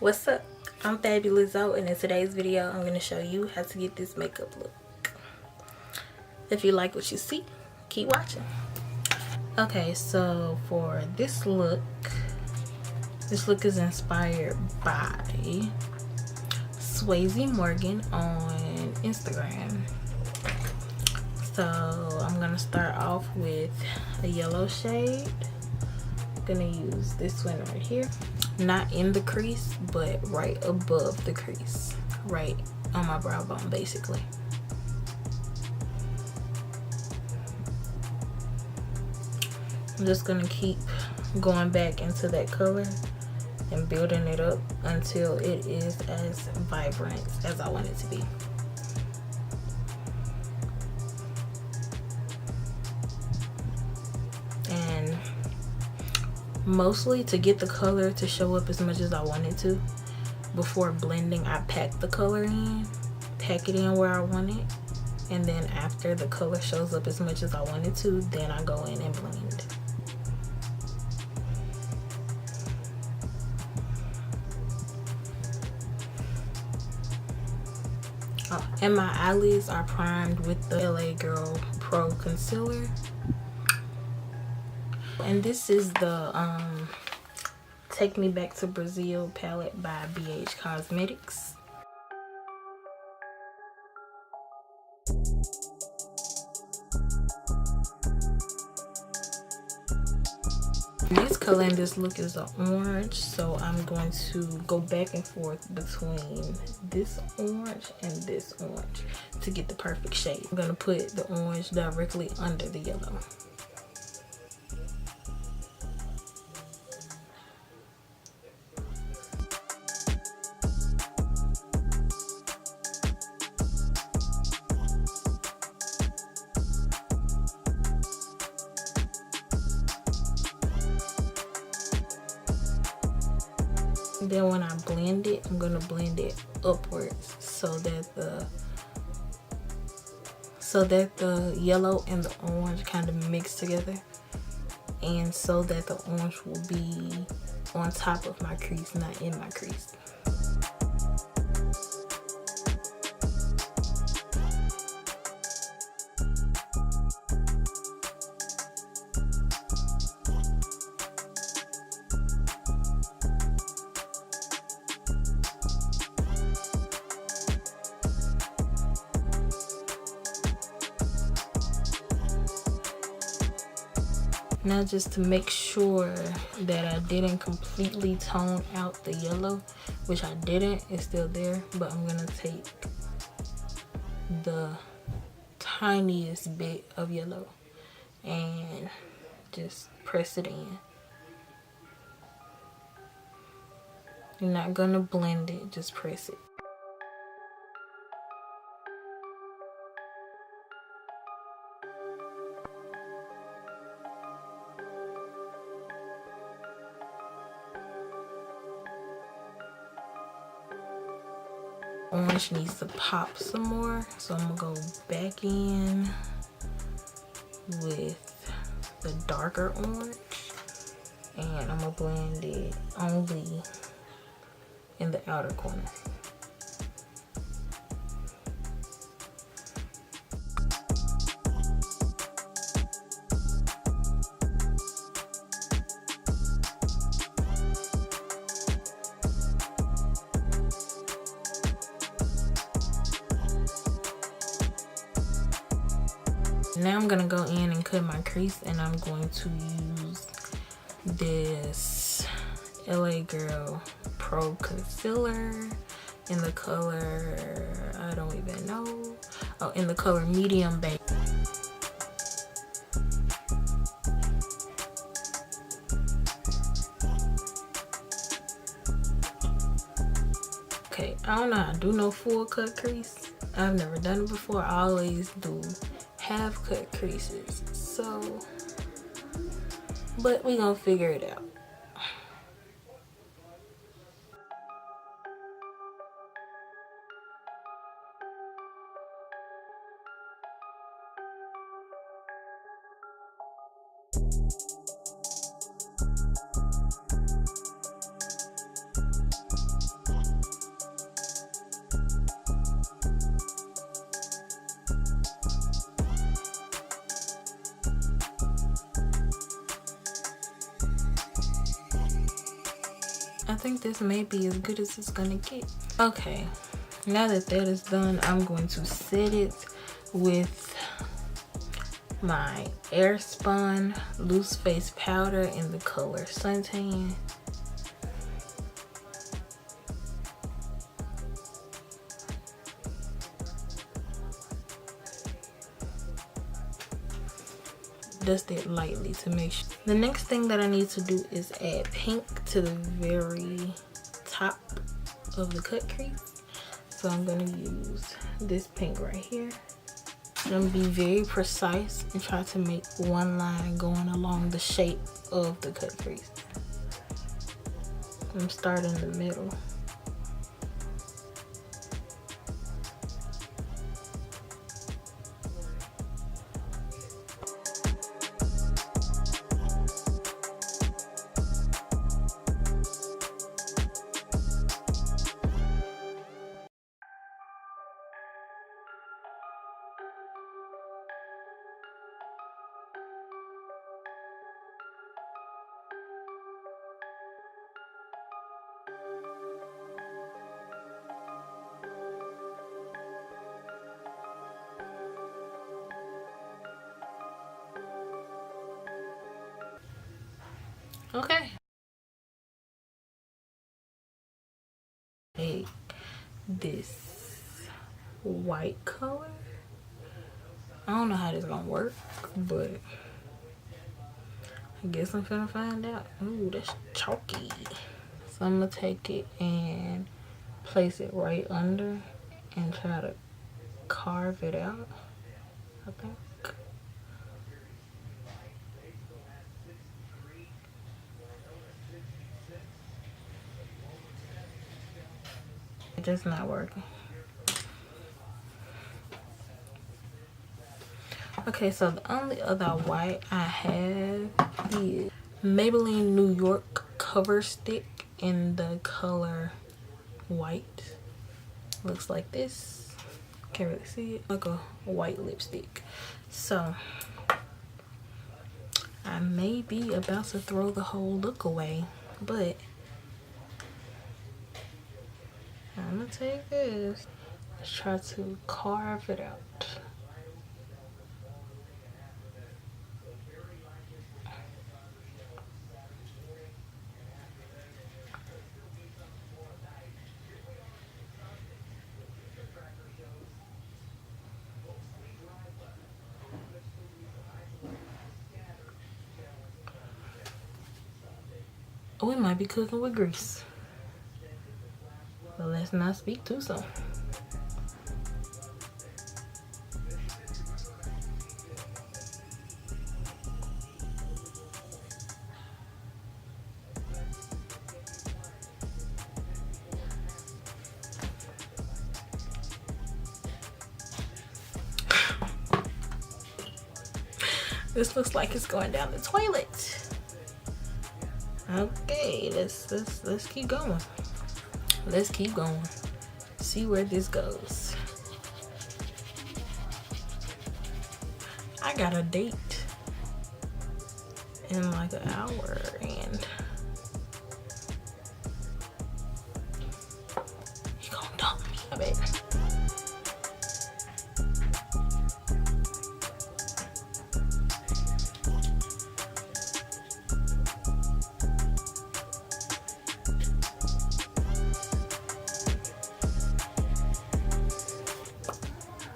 What's up? I'm Fabulous Zoe, and in today's video I'm going to show you how to get this makeup look. If you like what you see, keep watching. Okay, so for this look is inspired by Swayzemorgan on Instagram. So I'm going to start off with a yellow shade. I'm going to use this one right here. Not in the crease, but right above the crease, right on my brow bone basically. I'm just gonna keep going back into that color and building it up until it is as vibrant as I want it to be. And mostly to get the color to show up as much as I want it to, before blending I pack the color in, pack it in where I want it, and then after the color shows up as much as I want it to, then I go in and blend. Oh, and my eyelids are primed with the LA Girl Pro Concealer. And this is the Take Me Back to Brazil palette by BH Cosmetics. This color in this look is an orange, so I'm going to go back and forth between this orange and this orange to get the perfect shade. I'm going to put the orange directly under the yellow. Then when I blend it, I'm gonna blend it upwards so that the yellow and the orange kind of mix together, and so that the orange will be on top of my crease, not in my crease. Now, just to make sure that I didn't completely tone out the yellow, which I didn't, it's still there, but I'm gonna take the tiniest bit of yellow and just press it in. You're not gonna blend it, just press it. Orange needs to pop some more, so I'm gonna go back in with the darker orange, and I'm gonna blend it only in the outer corner. Now I'm gonna go in and cut my crease, and I'm going to use this LA Girl Pro Concealer in the color, I don't even know. Oh, in the color medium beige. Okay, I don't know how to do no full cut crease. I've never done it before. I always do half cut creases, so, but we gonna figure it out. I think this may be as good as it's gonna get. Okay, now that that is done, I'm going to set it with my Airspun loose face powder in the color Suntan. Dust it lightly to make sure. The next thing that I need to do is add pink to the very top of the cut crease. So I'm gonna use this pink right here. I'm gonna be very precise and try to make one line going along the shape of the cut crease. I'm starting in the middle. Okay. Take this white color. I don't know how this gonna work, but I guess I'm finna find out. Ooh, that's chalky. So I'm gonna take it and place it right under and try to carve it out, I think. It's just not working. Okay, so the only other white I have is Maybelline New York Cover Stick in the color white. Looks like this. Can't really see it. Like a white lipstick. So I may be about to throw the whole look away, but I'm gonna take this. Let's try to carve it out. We might be cooking with grease, but let's not speak too soon. This looks like it's going down the toilet. Okay, let's keep going. Let's keep going. See where this goes. I got a date in like an hour and you gonna dump me, I bet.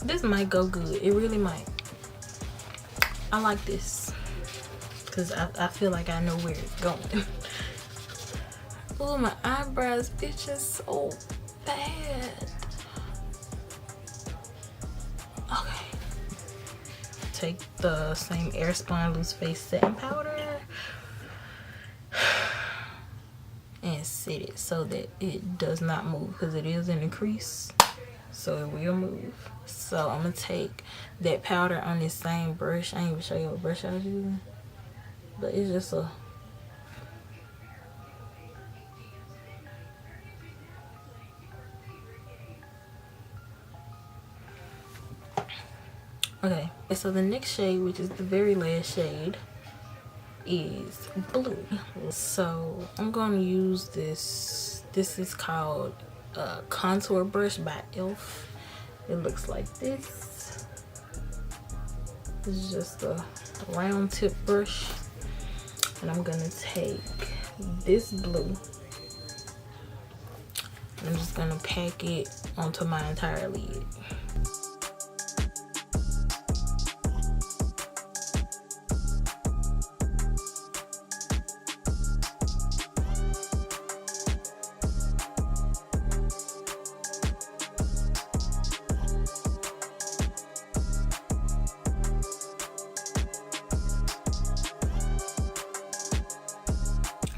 This might go good. It really might. I like this because I feel like I know where it's going. Oh, my eyebrows itching so bad. Okay. Take the same Airspun loose face setting powder and set it so that it does not move because it is in the crease, so it will move. So I'm gonna take that powder on this same brush. I ain't even show you what brush I was using, but it's just a okay. So the next shade, which is the very last shade, is blue. So I'm going to use this. This is called contour brush by Elf. It looks like this. This is just a round tip brush, and I'm gonna take this blue. I'm just gonna pack it onto my entire lid.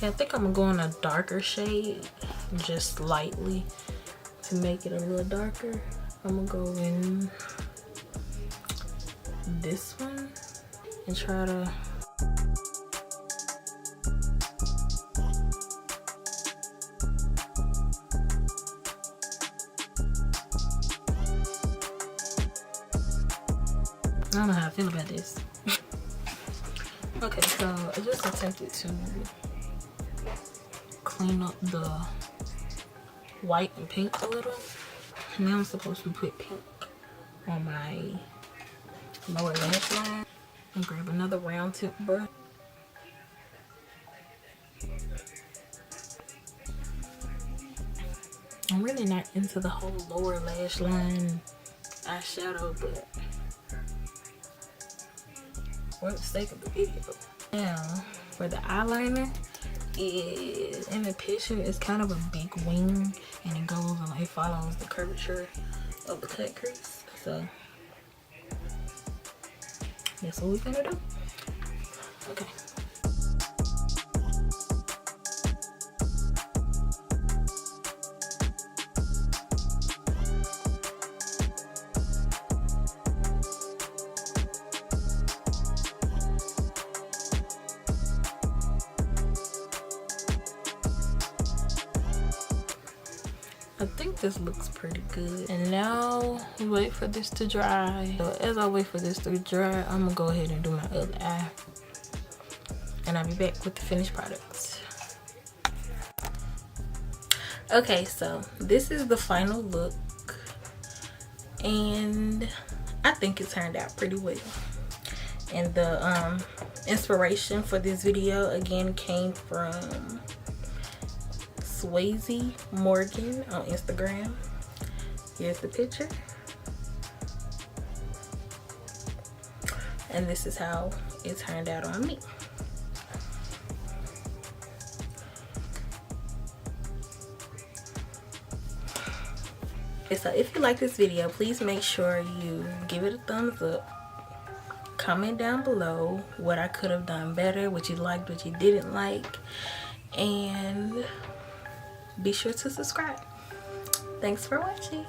Yeah, I think I'm gonna go in a darker shade, just lightly, to make it a little darker. I'm gonna go in this one and try to I don't know how I feel about this. Okay, so I just attempted to clean up the white and pink a little. Now I'm supposed to put pink on my lower lash line and grab another round tip brush. I'm really not into the whole lower lash line eyeshadow, but for the sake of the video. Now for the eyeliner, is in the picture it's kind of a big wing, and it goes and it follows the curvature of the cut crease. So that's what we're gonna do. Okay. I think this looks pretty good. And now we wait for this to dry. So as I wait for this to dry, I'm gonna go ahead and do my other eye. And I'll be back with the finished products. Okay, so this is the final look. And I think it turned out pretty well. And the inspiration for this video again came from Swayzemorgan on Instagram. Here's the picture. And this is how it turned out on me. So if you like this video, please make sure you give it a thumbs up. Comment down below what I could have done better, what you liked, what you didn't like, and be sure to subscribe. Thanks for watching.